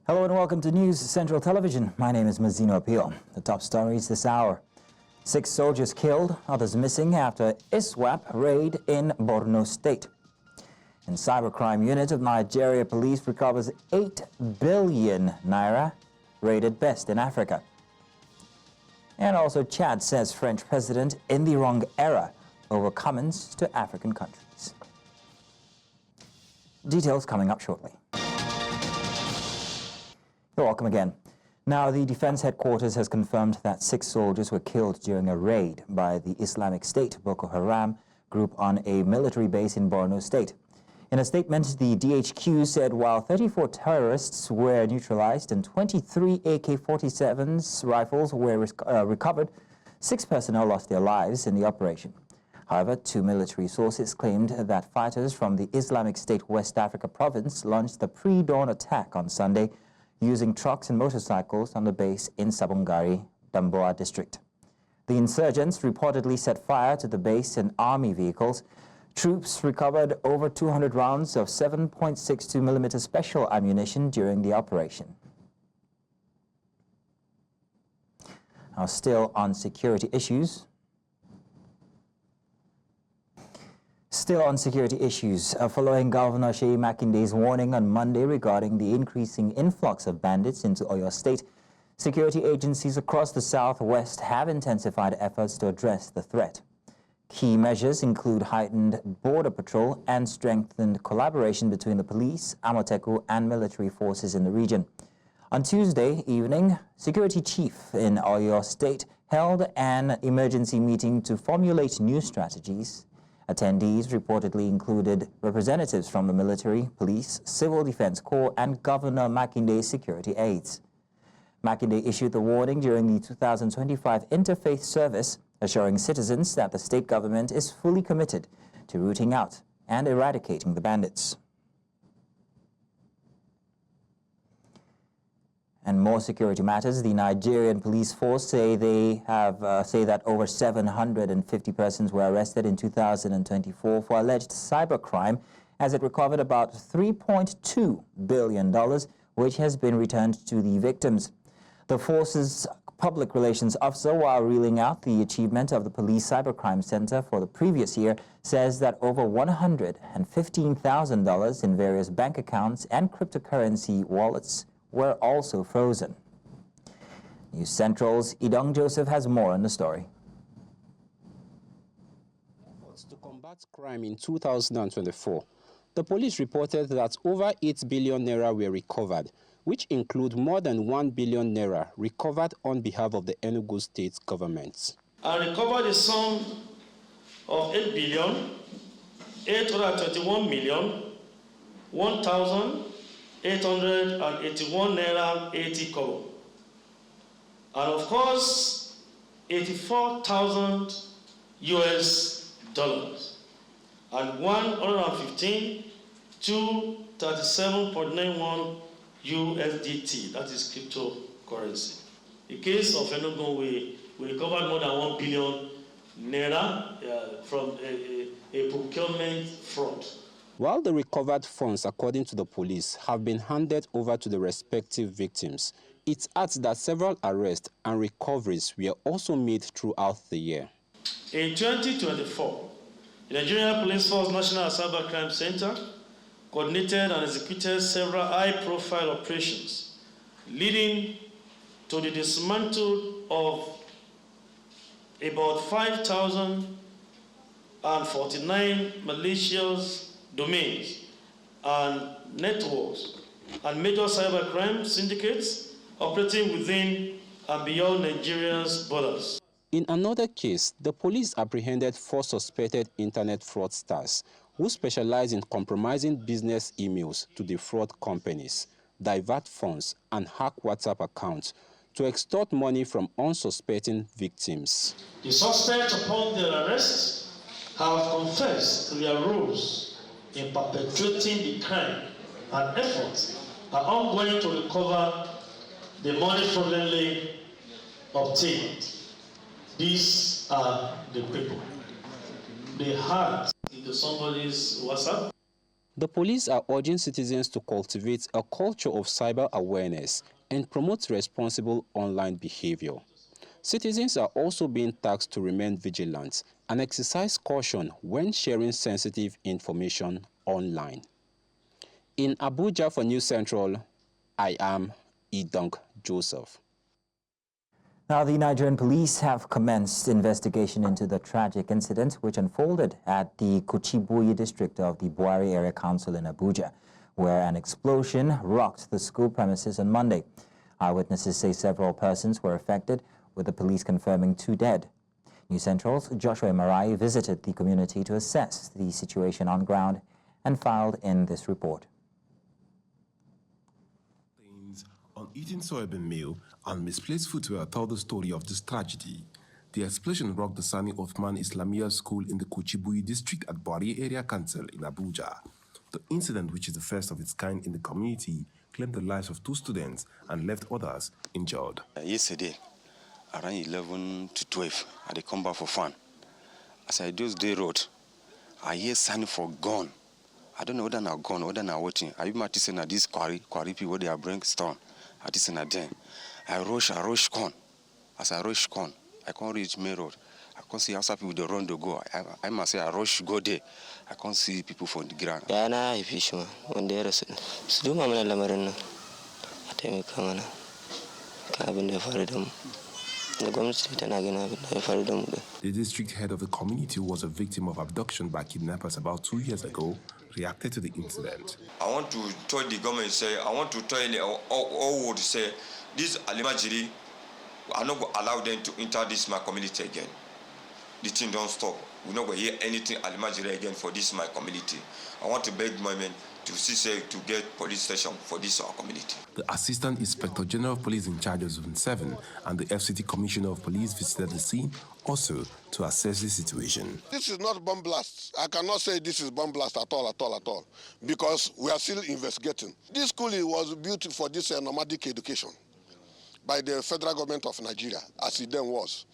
Hello and welcome to News Central Television. My name is Mazino Appeal. The top stories this hour. 6 soldiers killed, others missing after ISWAP raid in Borno State. And cybercrime unit of Nigeria police recovers 8 billion naira, rated best in Africa. And also Chad says French president in the wrong era over comments to African countries. Details coming up shortly. You're welcome again. Now, the Defense Headquarters has confirmed that 6 soldiers were killed during a raid by the Islamic State Boko Haram group on a military base in Borno State. In a statement, the DHQ said while 34 terrorists were neutralized and 23 AK-47 rifles were recovered, 6 personnel lost their lives in the operation. However, 2 military sources claimed that fighters from the Islamic State West Africa province launched the pre-dawn attack on Sunday using trucks and motorcycles on the base in Sabongari, Damboa district. The insurgents reportedly set fire to the base and army vehicles. Troops recovered over 200 rounds of 7.62mm special ammunition during the operation. Now, still on security issues. Following Governor Seyi Makinde's warning on Monday regarding the increasing influx of bandits into Oyo State, security agencies across the southwest have intensified efforts to address the threat. Key measures include heightened border patrol and strengthened collaboration between the police, Amoteco, and military forces in the region. On Tuesday evening, security chief in Oyo State held an emergency meeting to formulate new strategies. Attendees reportedly included representatives from the military, police, civil defense corps, and Governor Makinde's security aides. Makinde issued the warning during the 2025 interfaith service, assuring citizens that the state government is fully committed to rooting out and eradicating the bandits. And more security matters. The Nigerian police force say that over 750 persons were arrested in 2024 for alleged cybercrime, as it recovered about $3.2 billion, which has been returned to the victims. The force's public relations officer, while reeling out the achievement of the police cybercrime center for the previous year, says that over $115,000 in various bank accounts and cryptocurrency wallets were also frozen. News Central's Idong Joseph has more on the story. Efforts to combat crime in 2024. The police reported that over 8 billion naira were recovered, which include more than 1 billion naira recovered on behalf of the Enugu State government. I recovered a sum of 8,821,1,881 naira 80 kobo. And of course, $84,000 and 115 to 37.91 USDT, that is cryptocurrency. In case of Enugu, we recovered more than 1 billion naira from a procurement fraud. While the recovered funds, according to the police, have been handed over to the respective victims, it adds that several arrests and recoveries were also made throughout the year. In 2024, the Nigerian Police Force National Cybercrime Center coordinated and executed several high-profile operations, leading to the dismantle of about 5,049 malicious domains and networks and major cybercrime syndicates operating within and beyond Nigeria's borders. In another case, the police apprehended 4 suspected internet fraudsters who specialize in compromising business emails to defraud companies, divert funds, and hack WhatsApp accounts to extort money from unsuspecting victims. The suspects, upon their arrest, have confessed to their roles in perpetrating the crime, and efforts are ongoing to recover the money fraudulently obtained. These are the people. They hacked into somebody's WhatsApp. The police are urging citizens to cultivate a culture of cyber awareness and promote responsible online behavior. Citizens are also being tasked to remain vigilant and exercise caution when sharing sensitive information online. In Abuja for News Central, I am Idong Joseph. Now, the Nigerian police have commenced investigation into the tragic incident which unfolded at the Kuchibuyi district of the Buhari Area Council in Abuja, where an explosion rocked the school premises on Monday. Eyewitnesses say several persons were affected, with the police confirming 2 dead. News Central's Joshua Marai visited the community to assess the situation on ground and filed in this report. On eating soybean meal and misplaced footwear tell the story of this tragedy. The explosion rocked the Sani Othman Islamia School in the Kuchibuyi district at Buhari Area Council in Abuja. The incident, which is the first of its kind in the community, claimed the lives of 2 students and left others injured. Yesterday, around 11 to 12, I dey come back for fun. As I do the road, I hear sound for gun. I don't know whether na gun, whether na waiting. I even say na this quarry people where they are bring stone. I just in a den. I rush con. As I rush con, I can't reach main road. I can't see outside people they run to go. I must say I rush go there. I can't see people from the ground. Yeah, na I fish man. One day I said, "So do mama na lamarin." I tell me come na. Cabin there for them. The Governor State and again for them. The district head of the community was a victim of abduction by kidnappers about 2 years ago. Reacted to the incident. I want to tell the government, I want to tell all would say, this Alimajiri, I'm not going to allow them to enter this my community again. The thing don't stop. We're not going to hear anything Alimajiri again for this my community. I want to beg my men to to get police station for this our community. The Assistant Inspector General of Police in charge of Zone 7 and the FCT Commissioner of Police visited the scene also to assess the situation. This is not bomb blast. I cannot say this is bomb blast at all, because we are still investigating. This school was built for this nomadic education by the federal government of Nigeria, as it then was.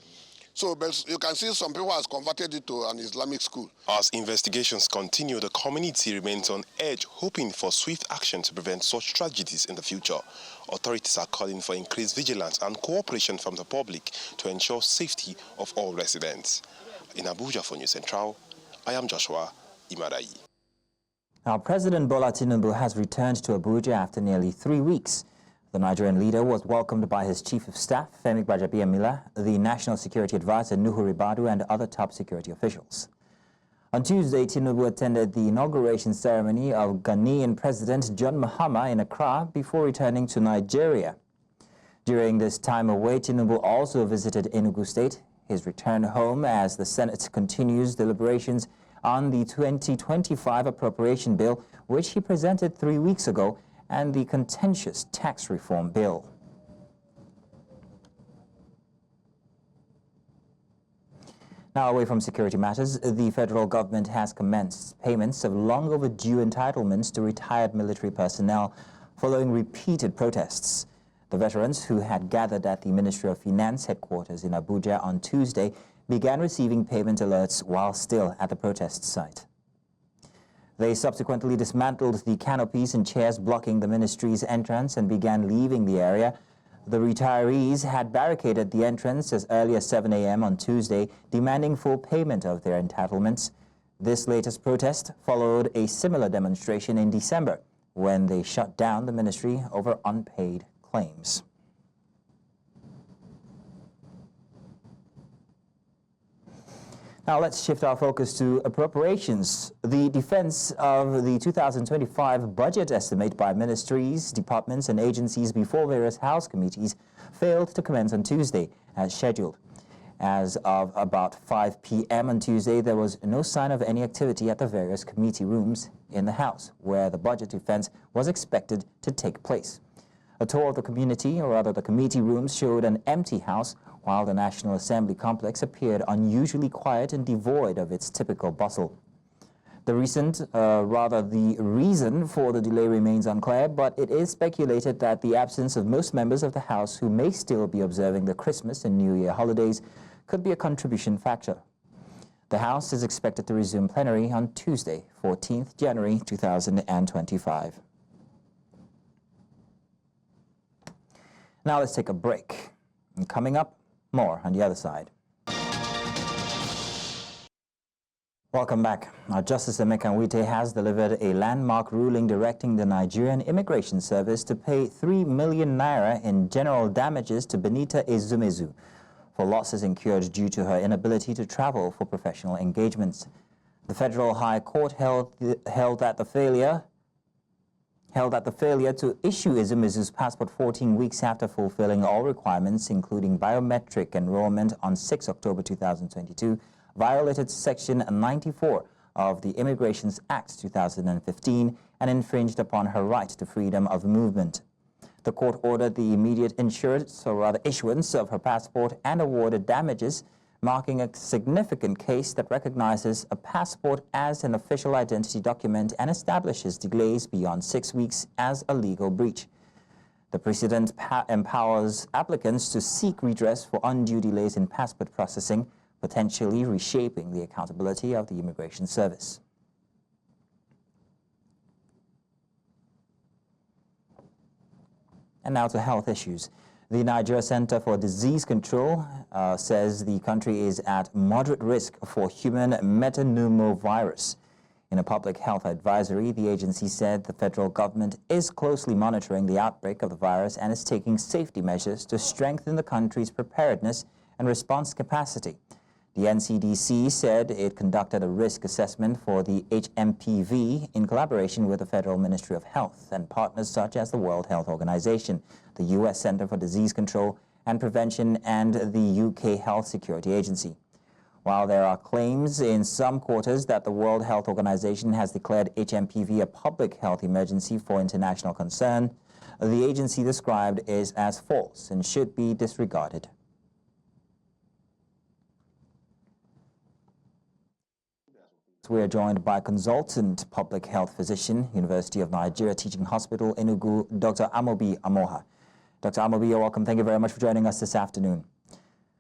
So you can see some people has converted it to an Islamic school. As investigations continue, the community remains on edge, hoping for swift action to prevent such tragedies in the future. Authorities are calling for increased vigilance and cooperation from the public to ensure safety of all residents. In Abuja for News Central, I am Joshua Imadai. Now, President Bola Tinubu has returned to Abuja after nearly 3 weeks. The Nigerian leader was welcomed by his Chief of Staff, Femi Gbajabiamila, the National Security Advisor, Nuhu Ribadu, and other top security officials. On Tuesday, Tinubu attended the inauguration ceremony of Ghanaian President John Mahama in Accra before returning to Nigeria. During this time away, Tinubu also visited Enugu State, his return home as the Senate continues deliberations on the 2025 Appropriation Bill, which he presented 3 weeks ago, and the contentious tax reform bill. Now, away from security matters, the federal government has commenced payments of long overdue entitlements to retired military personnel following repeated protests. The veterans who had gathered at the Ministry of Finance headquarters in Abuja on Tuesday began receiving payment alerts while still at the protest site. They subsequently dismantled the canopies and chairs blocking the ministry's entrance and began leaving the area. The retirees had barricaded the entrance as early as 7 a.m. on Tuesday, demanding full payment of their entitlements. This latest protest followed a similar demonstration in December, when they shut down the ministry over unpaid claims. Now let's shift our focus to appropriations. The defense of the 2025 budget estimate by ministries, departments, and agencies before various House committees failed to commence on Tuesday as scheduled. As of about 5 p.m. on Tuesday, there was no sign of any activity at the various committee rooms in the House, where the budget defense was expected to take place. A tour of the community, or rather the committee rooms, showed an empty House, while the National Assembly complex appeared unusually quiet and devoid of its typical bustle. The reason for the delay remains unclear, but it is speculated that the absence of most members of the House who may still be observing the Christmas and New Year holidays could be a contribution factor. The House is expected to resume plenary on Tuesday, 14th January 2025. Now let's take a break. And coming up, more on the other side. Welcome back. Justice Emeka Nwite has delivered a landmark ruling directing the Nigerian Immigration Service to pay 3 million naira in general damages to Benita Ezumezu for losses incurred due to her inability to travel for professional engagements. The Federal High Court held that the failure to issue Ezumezu's passport 14 weeks after fulfilling all requirements, including biometric enrollment on 6 October 2022, violated Section 94 of the Immigrations Act 2015 and infringed upon her right to freedom of movement. The court ordered the immediate issuance of her passport and awarded damages, marking a significant case that recognizes a passport as an official identity document and establishes delays beyond 6 weeks as a legal breach. The precedent empowers applicants to seek redress for undue delays in passport processing, potentially reshaping the accountability of the Immigration Service. And now to health issues. The Nigeria Center for Disease Control says the country is at moderate risk for human metapneumovirus. In a public health advisory, the agency said the federal government is closely monitoring the outbreak of the virus and is taking safety measures to strengthen the country's preparedness and response capacity. The NCDC said it conducted a risk assessment for the HMPV in collaboration with the Federal Ministry of Health and partners such as the World Health Organization, the U.S. Center for Disease Control and Prevention, and the UK Health Security Agency. While there are claims in some quarters that the World Health Organization has declared HMPV a public health emergency for international concern, the agency described is as false and should be disregarded. We are joined by consultant public health physician, University of Nigeria Teaching Hospital, Enugu, Dr. Amobi Amoha. Dr. Amobi, you're welcome. Thank you very much for joining us this afternoon.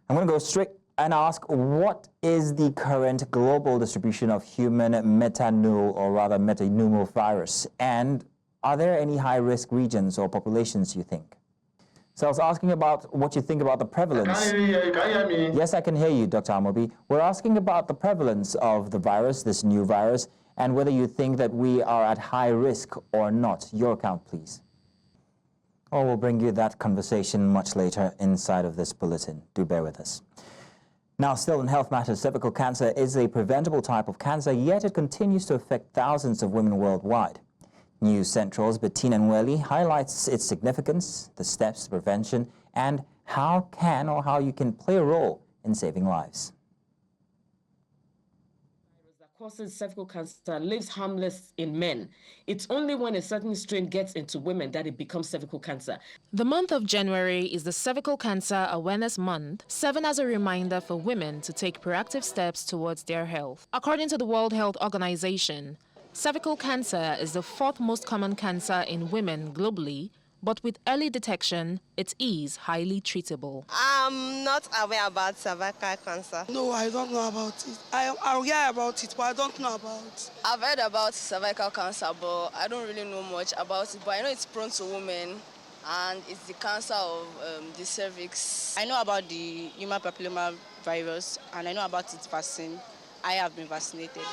I'm going to go straight and ask, what is the current global distribution of human metapneumovirus? And are there any high-risk regions or populations, you think? So I was asking about what you think about the prevalence. Can you hear me? Yes, I can hear you, Dr. Amobi. We're asking about the prevalence of the virus, this new virus, and whether you think that we are at high risk or not. Your account, please. Oh, we'll bring you that conversation much later inside of this bulletin. Do bear with us. Now, still in health matters, cervical cancer is a preventable type of cancer, yet it continues to affect thousands of women worldwide. News Central's Bettina Nweli highlights its significance, the steps to prevention, and how you can play a role in saving lives. That causes cervical cancer lives harmless in men. It's only when a certain strain gets into women that it becomes cervical cancer. The month of January is the Cervical Cancer Awareness Month, serving as a reminder for women to take proactive steps towards their health. According to the World Health Organization, cervical cancer is the fourth most common cancer in women globally, but with early detection, it is highly treatable. I'm not aware about cervical cancer. No, I don't know about it. I'll hear about it, but I don't know about it. I've heard about cervical cancer, but I don't really know much about it. But I know it's prone to women, and it's the cancer of the cervix. I know about the Human Metapneumovirus, and I know about its vaccine. I have been vaccinated.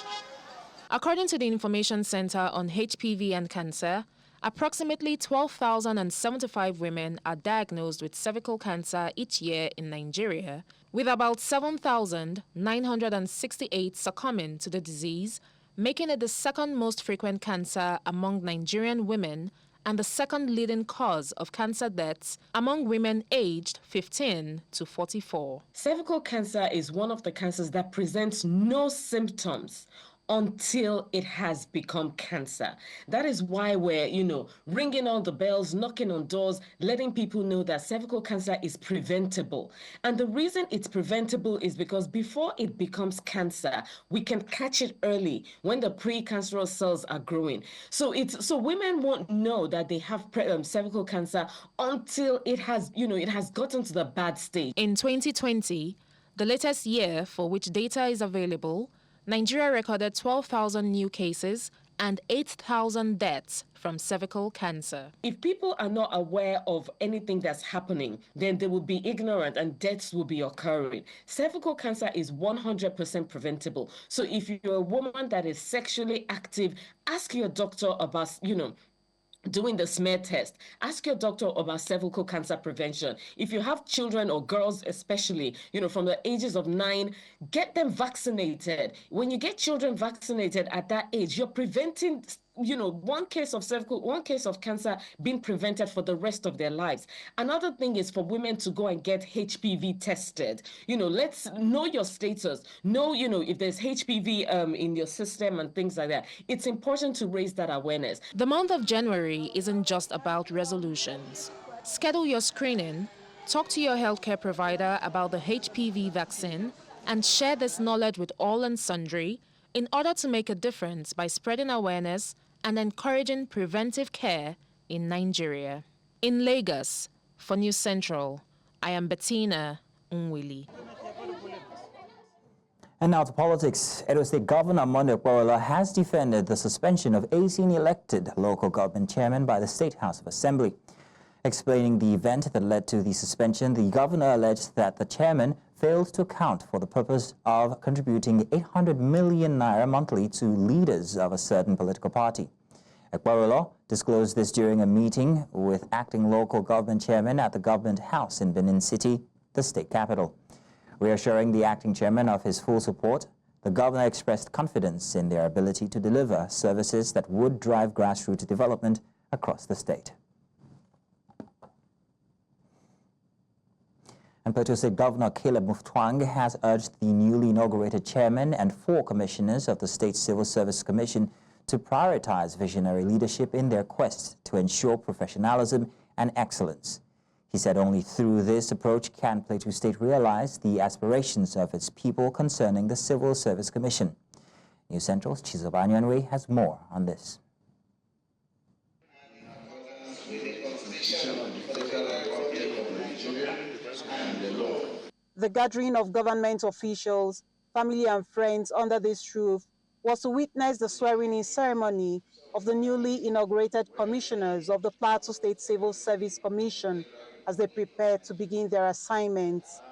According to the Information Center on HPV and Cancer, approximately 12,075 women are diagnosed with cervical cancer each year in Nigeria, with about 7,968 succumbing to the disease, making it the second most frequent cancer among Nigerian women and the second leading cause of cancer deaths among women aged 15 to 44. Cervical cancer is one of the cancers that presents no symptoms until it has become cancer. That is why we're, ringing all the bells, knocking on doors, letting people know that cervical cancer is preventable. And the reason it's preventable is because before it becomes cancer, we can catch it early when the precancerous cells are growing. So women won't know that they have cervical cancer until it has gotten to the bad stage. In 2020, The latest year for which data is available, Nigeria recorded 12,000 new cases and 8,000 deaths from cervical cancer. If people are not aware of anything that's happening, then they will be ignorant and deaths will be occurring. Cervical cancer is 100% preventable. So if you're a woman that is sexually active, ask your doctor about, doing the smear test. Ask your doctor about cervical cancer prevention. If you have children or girls especially, from the ages of 9, get them vaccinated. When you get children vaccinated at that age, you're preventing one case of cancer being prevented for the rest of their lives. Another thing is for women to go and get HPV tested. Let's know your status. Know, if there's HPV in your system and things like that. It's important to raise that awareness. The month of January isn't just about resolutions. Schedule your screening, talk to your healthcare provider about the HPV vaccine, and share this knowledge with all and sundry in order to make a difference by spreading awareness and encouraging preventive care in Nigeria. In Lagos, for News Central, I am Bettina Unwili. And now to politics. Oyo State Governor Okpebholo has defended the suspension of 18 elected local government chairmen by the State House of Assembly. Explaining the event that led to the suspension, the governor alleged that the chairman failed to account for the purpose of contributing 800 million naira monthly to leaders of a certain political party. Okpebholo disclosed this during a meeting with acting local government chairmen at the government house in Benin City, the state capital. Reassuring the acting chairman of his full support, the governor expressed confidence in their ability to deliver services that would drive grassroots development across the state. And Plateau State Governor Mutfwang has urged the newly inaugurated chairman and 4 commissioners of the State Civil Service Commission to prioritize visionary leadership in their quest to ensure professionalism and excellence. He said only through this approach can Plateau State realize the aspirations of its people concerning the Civil Service Commission. News Central's Chizoba Nyanwe has more on this. The gathering of government officials, family and friends under this roof was to witness the swearing-in ceremony of the newly inaugurated commissioners of the Plateau State Civil Service Commission as they prepare to begin their assignments.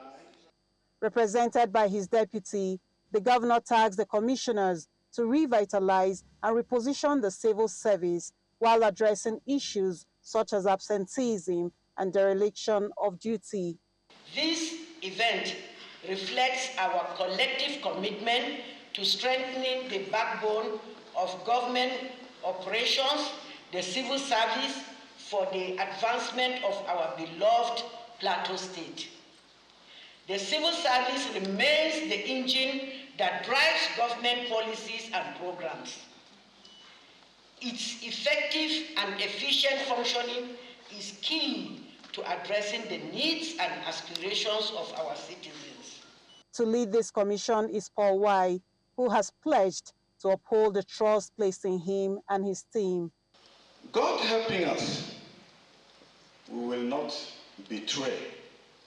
Represented by his deputy, the governor tasked the commissioners to revitalize and reposition the civil service while addressing issues such as absenteeism and dereliction of duty. This event reflects our collective commitment to strengthening the backbone of government operations, the civil service, for the advancement of our beloved Plateau State. The civil service remains the engine that drives government policies and programs. Its effective and efficient functioning is key to addressing the needs and aspirations of our citizens. To lead this commission is Paul Y, who has pledged to uphold the trust placed in him and his team. God helping us, we will not betray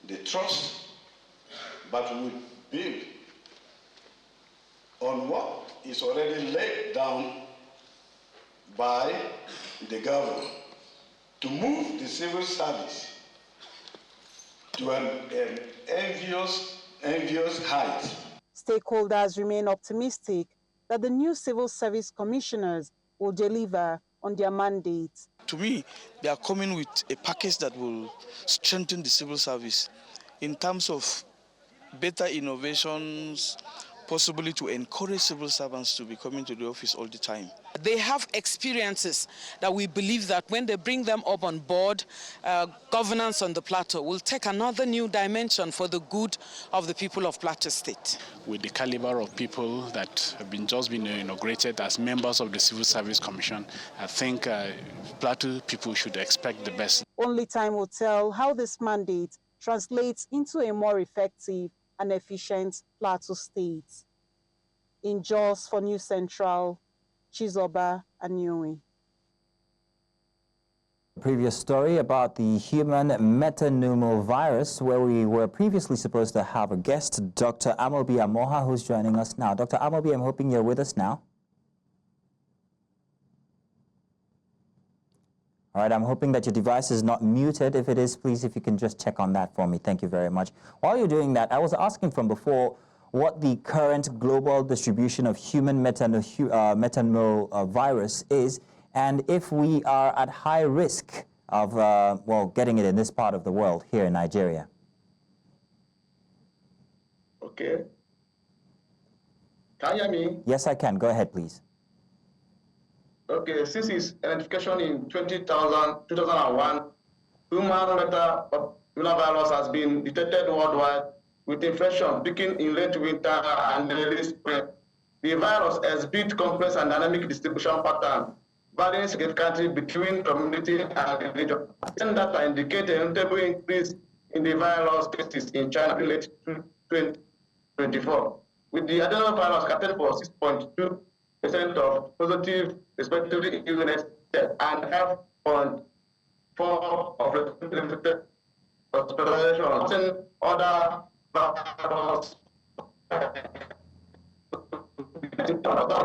the trust, but we will build on what is already laid down by the government to move the civil service to an envious height. Stakeholders remain optimistic that the new civil service commissioners will deliver on their mandates. To me, they are coming with a package that will strengthen the civil service in terms of better innovations, possibly to encourage civil servants to be coming to the office all the time. They have experiences that we believe that when they bring them up on board, governance on the Plateau will take another new dimension for the good of the people of Plateau State. With the caliber of people that have just been inaugurated as members of the Civil Service Commission, I think Plateau people should expect the best. Only time will tell how this mandate translates into a more effective and efficient Plateau State. In Jos for News Central, Chizoba Anyuwi. Previous story about the Human Metapneumovirus, where we were previously supposed to have a guest, Dr. Amobi Amoha, who's joining us now. Dr. Amobi, I'm hoping you're with us now. All right, I'm hoping that your device is not muted. If it is, please, if you can just check on that for me. Thank you very much. While you're doing that, I was asking from before what the current global distribution of human metapneumovirus is, and if we are at high risk of, well, getting it in this part of the world, here in Nigeria. Okay. Can you hear me? Yes, I can. Go ahead, please. Okay, since its identification in 2001, human metapneumovirus has been detected worldwide, with infection peaking in late winter and early spring. The virus exhibits complex and dynamic distribution pattern, varying significantly between community and region. Recent data indicate a notable increase in the virus cases in China in late 2024, with the adenovirus accounting for 6.2% of positive, respectively, illness death and 5.4% of infected hospitalization. Other virus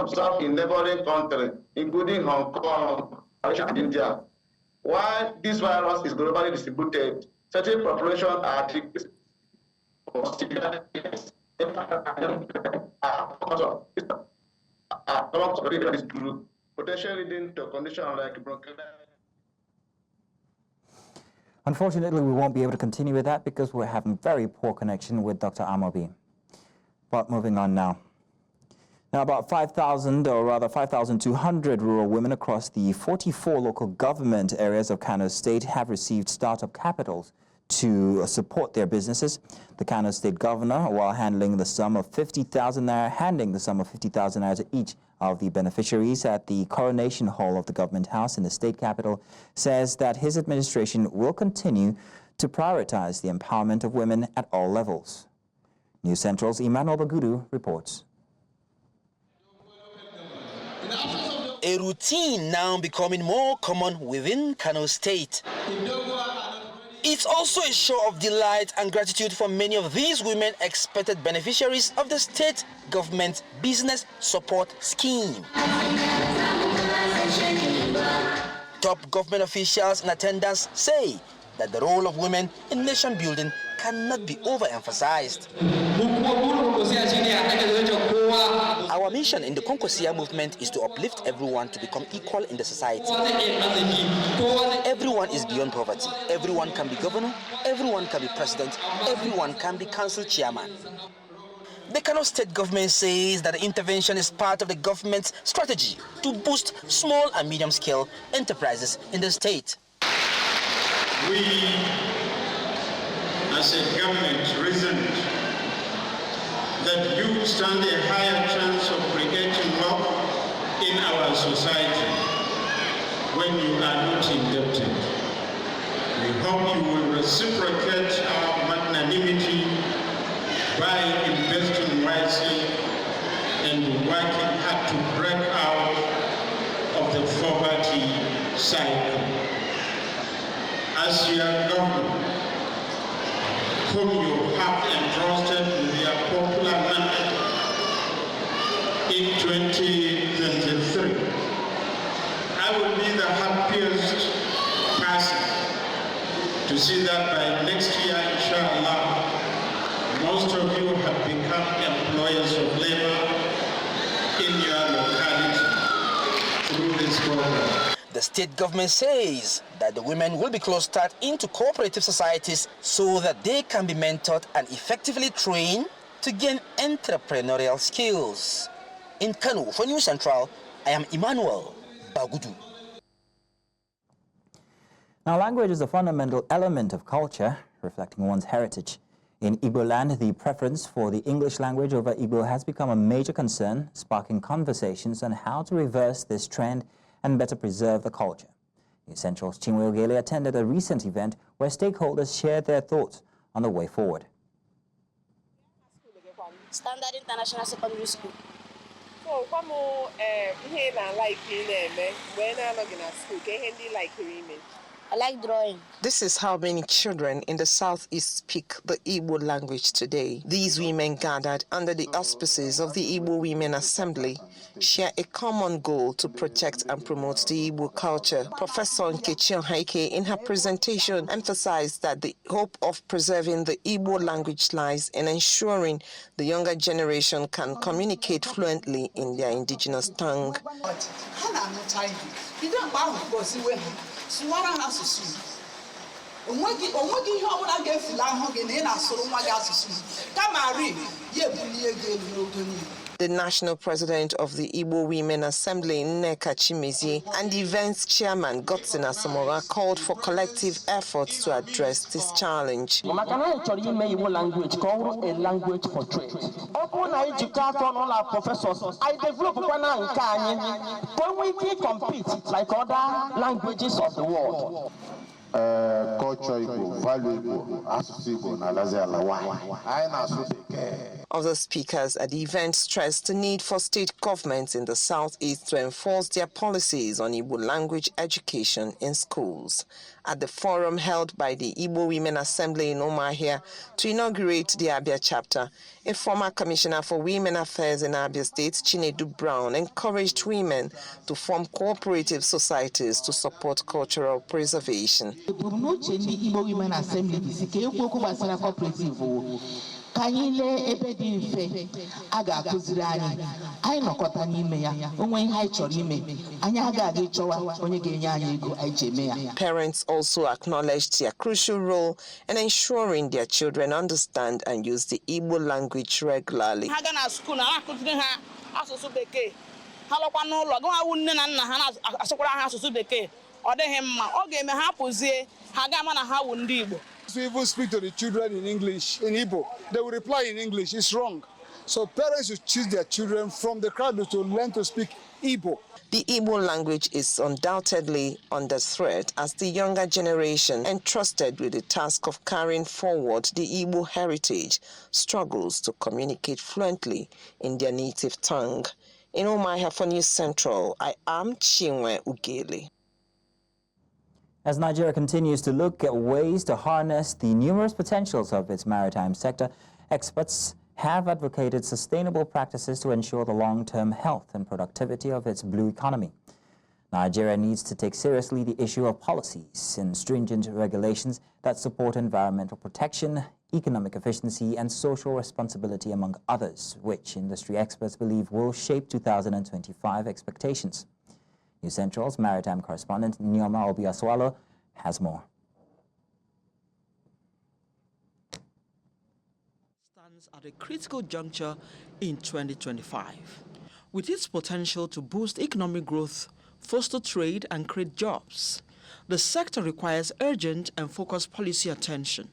observed in neighboring countries, including Hong Kong and India. While this virus is globally distributed, certain populations are at risk for severe illness. Potentially leading to conditions like bronchitis. Unfortunately, we won't be able to continue with that because we're having very poor connection with Dr. Amobi. But moving on now. Now, about 5,000, or rather 5,200 rural women across the 44 local government areas of Kano State have received startup capitals to support their businesses. The Kano State governor, while handing the sum of 50,000 naira to each of the beneficiaries at the Coronation Hall of the Government House in the state capital, says that his administration will continue to prioritize the empowerment of women at all levels. News Central's Emmanuel Bagudu reports. A routine now becoming more common within Kano State. It's also a show of delight and gratitude for many of these women expected beneficiaries of the state government business support scheme. Top government officials in attendance say that the role of women in nation building cannot be overemphasized. Our mission in the Konkosia movement is to uplift everyone to become equal in the society. Everyone is beyond poverty. Everyone can be governor, everyone can be president, everyone can be council chairman. The Kano State government says that the intervention is part of the government's strategy to boost small and medium-scale enterprises in the state. We, as a government, reasoned that you stand a higher chance of creating wealth in our society when you are not indebted. We hope you will reciprocate our magnanimity by investing wisely and working hard to break out of the poverty cycle. As your government, whom you have entrusted with your popular mandate in 2023, I will be the happiest person to see that by next year, inshallah, most of you have become employers of labor in your locality through this program. The state government says that the women will be clustered into cooperative societies so that they can be mentored and effectively trained to gain entrepreneurial skills. In Kano, for News Central, I am Emmanuel Bagudu. Now, language is a fundamental element of culture, reflecting one's heritage. In Igbo land, the preference for the English language over Igbo has become a major concern, sparking conversations on how to reverse this trend and better preserve the culture. News Central's Chinwe Ogele attended a recent event where stakeholders shared their thoughts on the way forward. Standard International Secondary School. So, what more like when I'm not in school? Can you like I like drawing. This is how many children in the southeast speak the Igbo language today. These women gathered under the auspices of the Igbo Women Assembly share a common goal to protect and promote the Igbo culture. Professor Nkechi Haike in her presentation emphasized that the hope of preserving the Igbo language lies in ensuring the younger generation can communicate fluently in their indigenous tongue. The national president of the Igbo Women Assembly, Nneka Chimezie, and the event's chairman, Godson Asamoah, called for collective efforts to address this challenge. Language for trade. All our professors, I develop when we compete like other languages of the world. Culture Igbo, value Igbo, asụsụ Igbo na alazi alawa. Anyị na-asụ Bekee. Other speakers at the event stressed the need for state governments in the southeast to enforce their policies on Igbo language education in schools. At the forum held by the Igbo Women Assembly in Umuahia to inaugurate the Abia chapter, a former commissioner for women affairs in Abia State, Chinedu Brown, encouraged women to form cooperative societies to support cultural preservation. The Igbo Women Assembly ebe dị mfe a ga-akụziri anyị nọkọta n'ime ya onwe ihe anyị chọrọ ime anyị agaghị ịchọwa onye ga-enye anyị ego anyị ji eme ya. Parents also acknowledged their crucial role in ensuring their children understand and use the Igbo language regularly. Ha ga na school na akụziri ha asụsụ Bekee ha lọkwa n'ụlọ gwa ha nne na nna ha na-asụkwara ha asụsụ Bekee ọ dịghị mma ọ ga-eme ha pụzie ha ga-ama na ha wu ndị Igbo. We even speak to the children in English, in Igbo. They will reply in English. It's wrong. So parents should choose their children from the crowd to learn to speak Igbo. The Igbo language is undoubtedly under threat as the younger generation, entrusted with the task of carrying forward the Igbo heritage, struggles to communicate fluently in their native tongue. In Umuahia for News Central, I am Chinwe Ugeli. As Nigeria continues to look at ways to harness the numerous potentials of its maritime sector, experts have advocated sustainable practices to ensure the long-term health and productivity of its blue economy. Nigeria needs to take seriously the issue of policies and stringent regulations that support environmental protection, economic efficiency, and social responsibility, among others, which industry experts believe will shape 2025 expectations. News Central's maritime correspondent Nyoma Obiaswalo has more. Stands at a critical juncture in 2025. With its potential to boost economic growth, foster trade, and create jobs, the sector requires urgent and focused policy attention.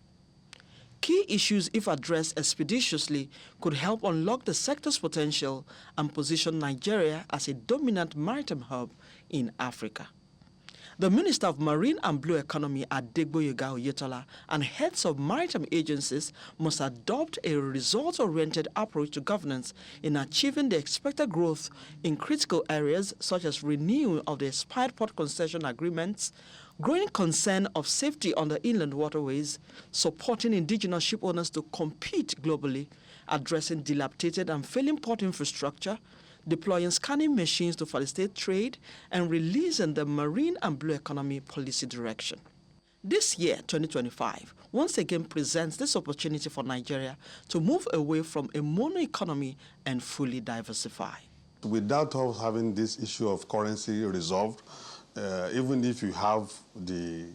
Key issues, if addressed expeditiously, could help unlock the sector's potential and position Nigeria as a dominant maritime hub in Africa. The Minister of Marine and Blue Economy, Adegboyega Oyetola, and heads of maritime agencies must adopt a results-oriented approach to governance in achieving the expected growth in critical areas such as renewal of the expired port concession agreements, growing concern of safety on the inland waterways, supporting indigenous ship owners to compete globally, addressing dilapidated and failing port infrastructure, deploying scanning machines to facilitate trade, and releasing the marine and blue economy policy direction. This year, 2025, once again presents this opportunity for Nigeria to move away from a mono economy and fully diversify. Without us having this issue of currency resolved, even if you have the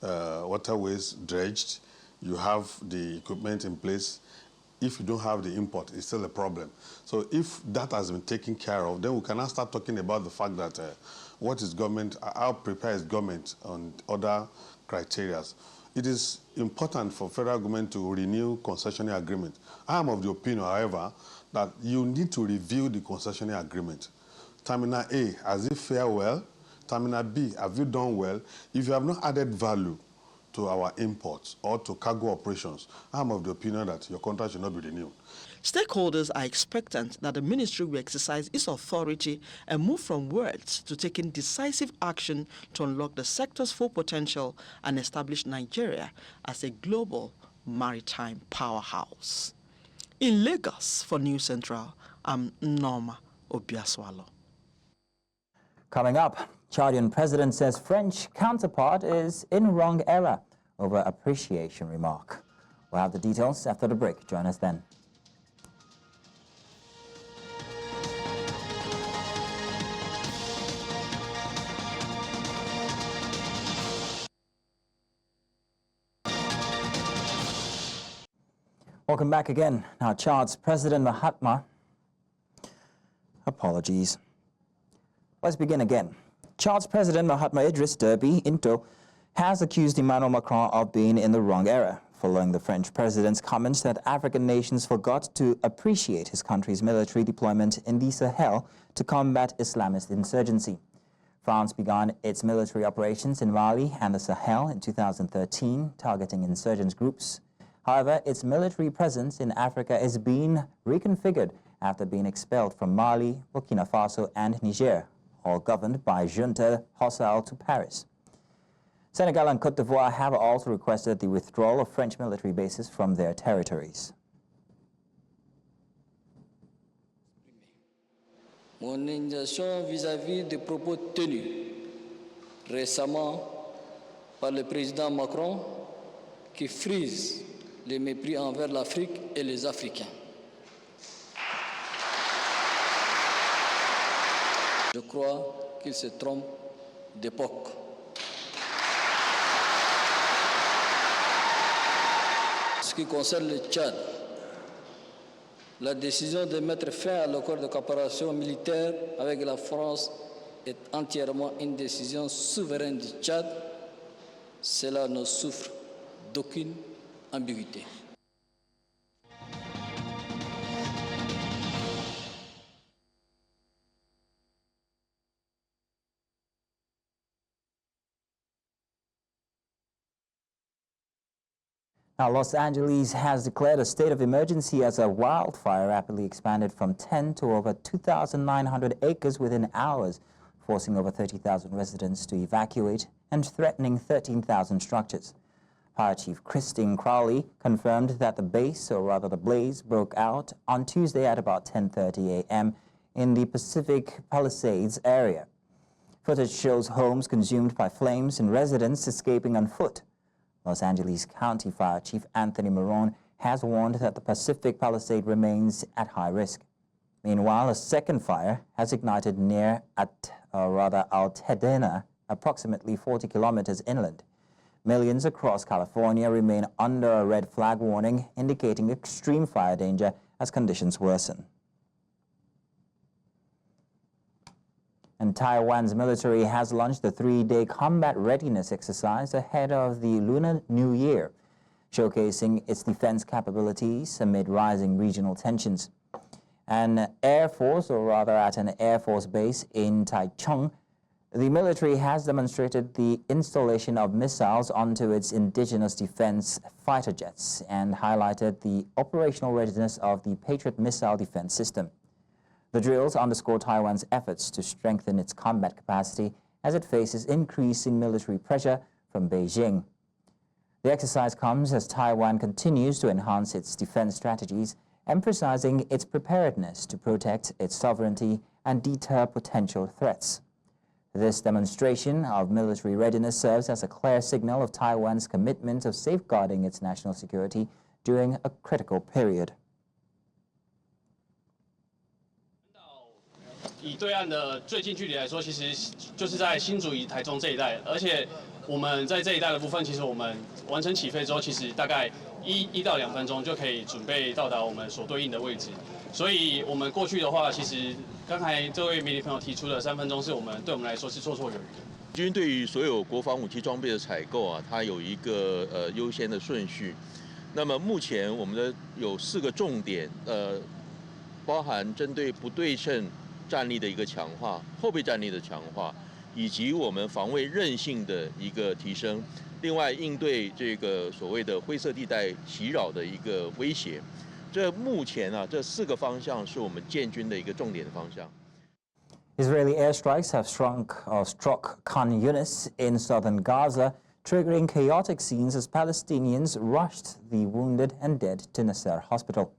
waterways dredged, you have the equipment in place, if you don't have the import, it's still a problem. So if that has been taken care of, then we can now start talking about the fact that what is government, how prepared is government on other criteria. It is important for federal government to renew concessionary agreement. I am of the opinion, however, that you need to review the concessionary agreement. Terminal A, has it fared well? Terminal B, have you done well? If you have not added value to our imports or to cargo operations, I'm of the opinion that your contract should not be renewed. Stakeholders are expectant that the ministry will exercise its authority and move from words to taking decisive action to unlock the sector's full potential and establish Nigeria as a global maritime powerhouse. In Lagos for News Central, I'm Norma Obiaswalo. Coming up, Chadian president says French counterpart is in wrong era over appreciation remark. We'll have the details after the break. Join us then. Welcome back again. Now, Chad's President Mahama. Apologies. Let's begin again. Chad's President Mahatma Idris Deby Itno has accused Emmanuel Macron of being in the wrong era, following the French president's comments that African nations forgot to appreciate his country's military deployment in the Sahel to combat Islamist insurgency. France began its military operations in Mali and the Sahel in 2013, targeting insurgent groups. However, its military presence in Africa is being reconfigured after being expelled from Mali, Burkina Faso, and Niger, all governed by junta hostile to Paris. Senegal and Côte d'Ivoire have also requested the withdrawal of French military bases from their territories. Mon indignation vis-à-vis des propos tenus récemment par le président Macron qui frise le mépris envers l'Afrique et les Africains. Je crois qu'il se trompe d'époque. Ce qui concerne le Tchad, la décision de mettre fin à l'accord de coopération militaire avec la France est entièrement une décision souveraine du Tchad. Cela ne souffre d'aucune ambiguïté. Now, Los Angeles has declared a state of emergency as a wildfire rapidly expanded from 10 to over 2,900 acres within hours, forcing over 30,000 residents to evacuate and threatening 13,000 structures. Fire Chief Christine Crowley confirmed that the blaze broke out on Tuesday at about 10:30 a.m. in the Pacific Palisades area. Footage shows homes consumed by flames and residents escaping on foot. Los Angeles County Fire Chief Anthony Marone has warned that the Pacific Palisade remains at high risk. Meanwhile, a second fire has ignited near Altadena, approximately 40 kilometers inland. Millions across California remain under a red flag warning, indicating extreme fire danger as conditions worsen. And Taiwan's military has launched a 3-day combat readiness exercise ahead of the Lunar New Year, showcasing its defense capabilities amid rising regional tensions. At an Air Force base in Taichung, the military has demonstrated the installation of missiles onto its indigenous defense fighter jets and highlighted the operational readiness of the Patriot missile defense system. The drills underscore Taiwan's efforts to strengthen its combat capacity as it faces increasing military pressure from Beijing. The exercise comes as Taiwan continues to enhance its defense strategies, emphasizing its preparedness to protect its sovereignty and deter potential threats. This demonstration of military readiness serves as a clear signal of Taiwan's commitment of safeguarding its national security during a critical period. 以对岸的最近距离来说，其实就是在新竹以台中这一带，而且我们在这一带的部分，其实我们完成起飞之后，其实大概1到2分钟就可以准备到达我们所对应的位置。所以我们过去的话，其实刚才这位媒体朋友提出的3分钟，是对我们来说是绰绰有余的。军对于所有国防武器装备的采购啊，它有一个优先的顺序。那么目前我们的有4个重点，包含针对不对称战力的一个强化、后备战力的强化，以及我们防卫韧性的一个提升。另外，应对这个所谓的灰色地带袭扰的一个威胁。这目前啊，这4个方向是我们建军的一个重点的方向。 Israeli airstrikes have struck Khan Yunis in southern Gaza, triggering chaotic scenes as Palestinians rushed the wounded and dead to Nasser Hospital.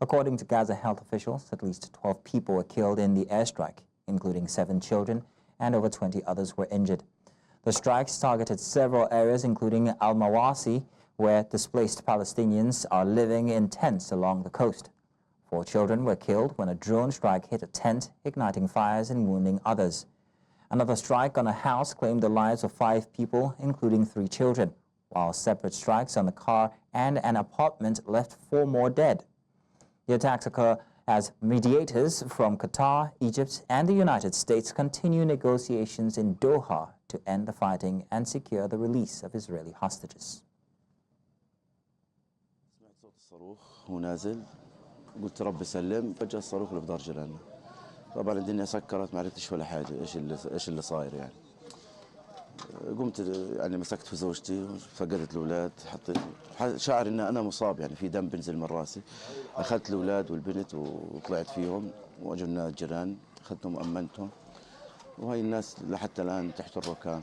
According to Gaza health officials, at least 12 people were killed in the airstrike, including 7 children, and over 20 others were injured. The strikes targeted several areas, including Al-Mawasi, where displaced Palestinians are living in tents along the coast. 4 children were killed when a drone strike hit a tent, igniting fires and wounding others. Another strike on a house claimed the lives of 5 people, including 3 children, while separate strikes on the car and an apartment left 4 more dead. The attacks occur as mediators from Qatar, Egypt, and the United States continue negotiations in Doha to end the fighting and secure the release of Israeli hostages. قلت رب سلم فجأة الصاروخ اللي بدار جيراننا طبعا الدنيا سكرت ما عرفتش ولا حاجه ايش اللي صاير يعني قمت يعني مسكت في زوجتي فقدت الاولاد حطيت شعر ان انا مصاب يعني في دم بنزل من راسي اخذت الاولاد والبنت وطلعت فيهم واجونا الجيران اخذتهم وامنتهم وهي الناس لحتى الان تحت الركام.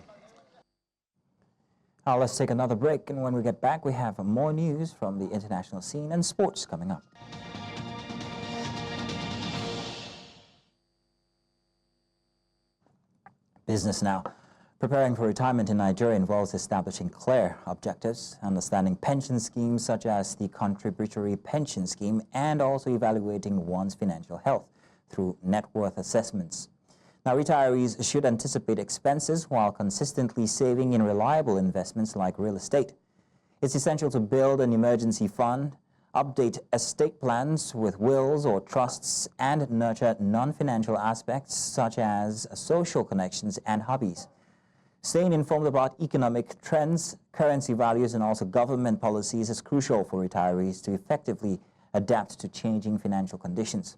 Now let's take another break, and when we get back we have more news from the international scene and sports coming up. Business now. Preparing for retirement in Nigeria involves establishing clear objectives, understanding pension schemes such as the contributory pension scheme, and also evaluating one's financial health through net worth assessments. Now, retirees should anticipate expenses while consistently saving in reliable investments like real estate. It's essential to build an emergency fund, update estate plans with wills or trusts, and nurture non-financial aspects such as social connections and hobbies. Staying informed about economic trends, currency values, and also government policies is crucial for retirees to effectively adapt to changing financial conditions.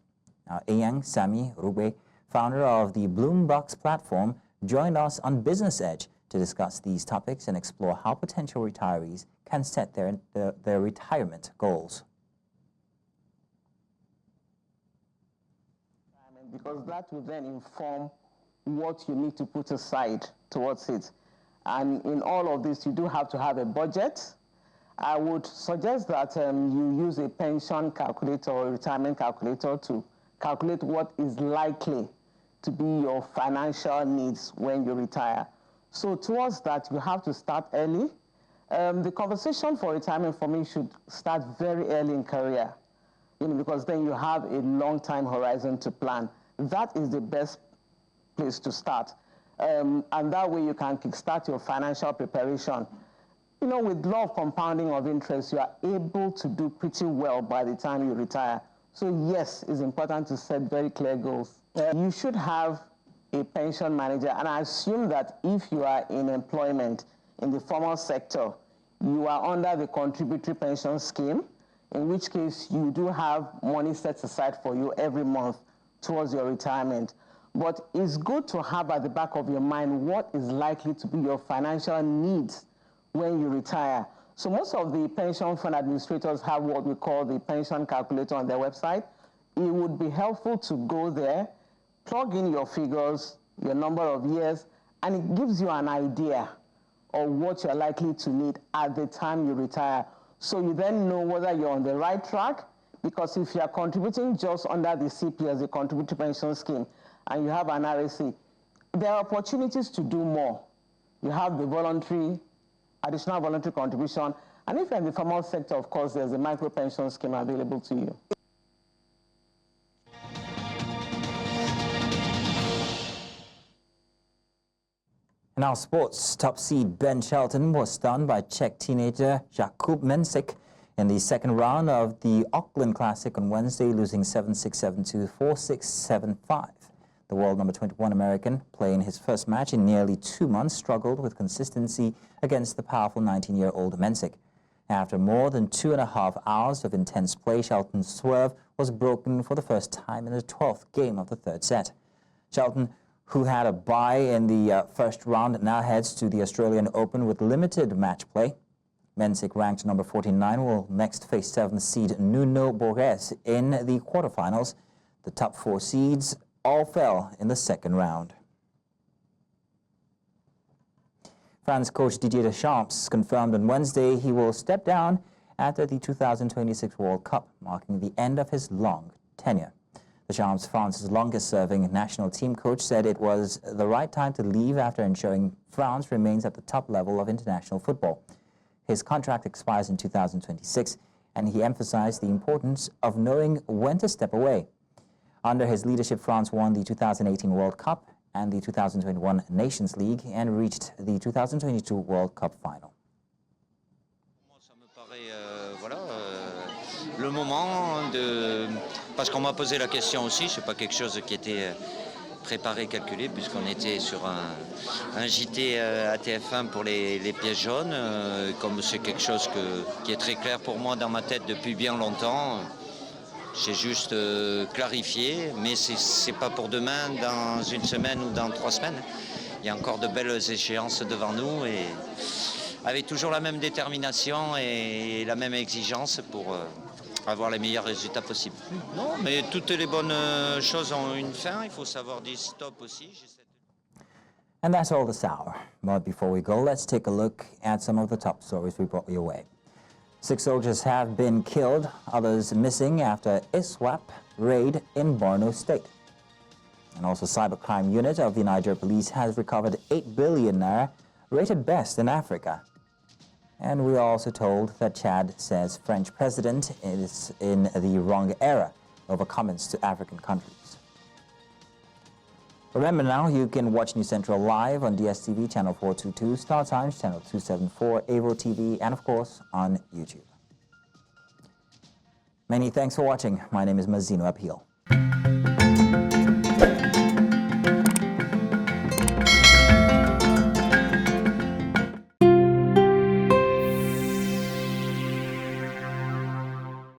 Now, Eyang Sami Rube, founder of the Bloombox platform, joined us on Business Edge to discuss these topics and explore how potential retirees can set their retirement goals. Because that will then inform what you need to put aside towards it. And in all of this, you do have to have a budget. I would suggest that you use a pension calculator or a retirement calculator to calculate what is likely to be your financial needs when you retire. So towards that, you have to start early. The conversation for retirement for me should start very early in career, because then you have a long time horizon to plan. That is the best place to start. And that way you can kickstart your financial preparation. With law of compounding of interest, you are able to do pretty well by the time you retire. So yes, it's important to set very clear goals. You should have a pension manager, and I assume that if you are in employment in the formal sector, you are under the contributory pension scheme, in which case you do have money set aside for you every month towards your retirement. But it's good to have at the back of your mind what is likely to be your financial needs when you retire. So most of the pension fund administrators have what we call the pension calculator on their website. It would be helpful to go there, plug in your figures, your number of years, and it gives you an idea of what you're likely to need at the time you retire. So you then know whether you're on the right track, because if you are contributing just under the CP as a contributory pension scheme, and you have an RSC, there are opportunities to do more. You have the additional voluntary contribution, and if you're in the formal sector, of course, there's a micro pension scheme available to you. In our sports, top seed Ben Shelton was stunned by Czech teenager Jakub Mensik in the second round of the Auckland Classic on Wednesday, losing 7-6, 7-2, 4-6, 7-5. The world number 21 American, playing his first match in nearly 2 months, struggled with consistency against the powerful 19-year-old Mensik. After more than 2.5 hours of intense play, Shelton's swerve was broken for the first time in the 12th game of the third set. Shelton, who had a bye in the first round, now heads to the Australian Open with limited match play. Mensik, ranked number 49, will next face 7th seed Nuno Borges in the quarterfinals. The top 4 seeds all fell in the second round. France coach Didier Deschamps confirmed on Wednesday he will step down after the 2026 World Cup, marking the end of his long tenure. Deschamps, France's longest-serving national team coach, said it was the right time to leave after ensuring France remains at the top level of international football. His contract expires in 2026, and he emphasized the importance of knowing when to step away. Under his leadership, France won the 2018 World Cup and the 2021 Nations League and reached the 2022 World Cup final. Le moment de... Parce qu'on m'a posé la question aussi, c'est pas quelque chose qui était préparé, calculé, puisqu'on était sur un JT à TF1 pour les pièces jaunes. Comme c'est quelque chose qui est très clair pour moi dans ma tête depuis bien longtemps, j'ai juste clarifié, mais c'est pas pour demain, dans une semaine ou dans 3 semaines. Il y a encore de belles échéances devant nous et avec toujours la même détermination et la même exigence pour avoir les meilleurs résultats possibles. Non, mais toutes les bonnes choses ont une fin, il faut savoir dire stop aussi. And that's all this hour. But before we go, let's take a look at some of the top stories we brought your way. 6 soldiers have been killed, others missing after ISWAP raid in Borno State. And also, cybercrime unit of the Niger police has recovered 8 billion naira, rated best in Africa. And we are also told that Chad says French president is in the wrong era over comments to African countries. Remember now, you can watch News Central live on DSTV channel 422, Star Times channel 274, Avo TV, and of course on YouTube. Many thanks for watching. My name is Mazino Appeal.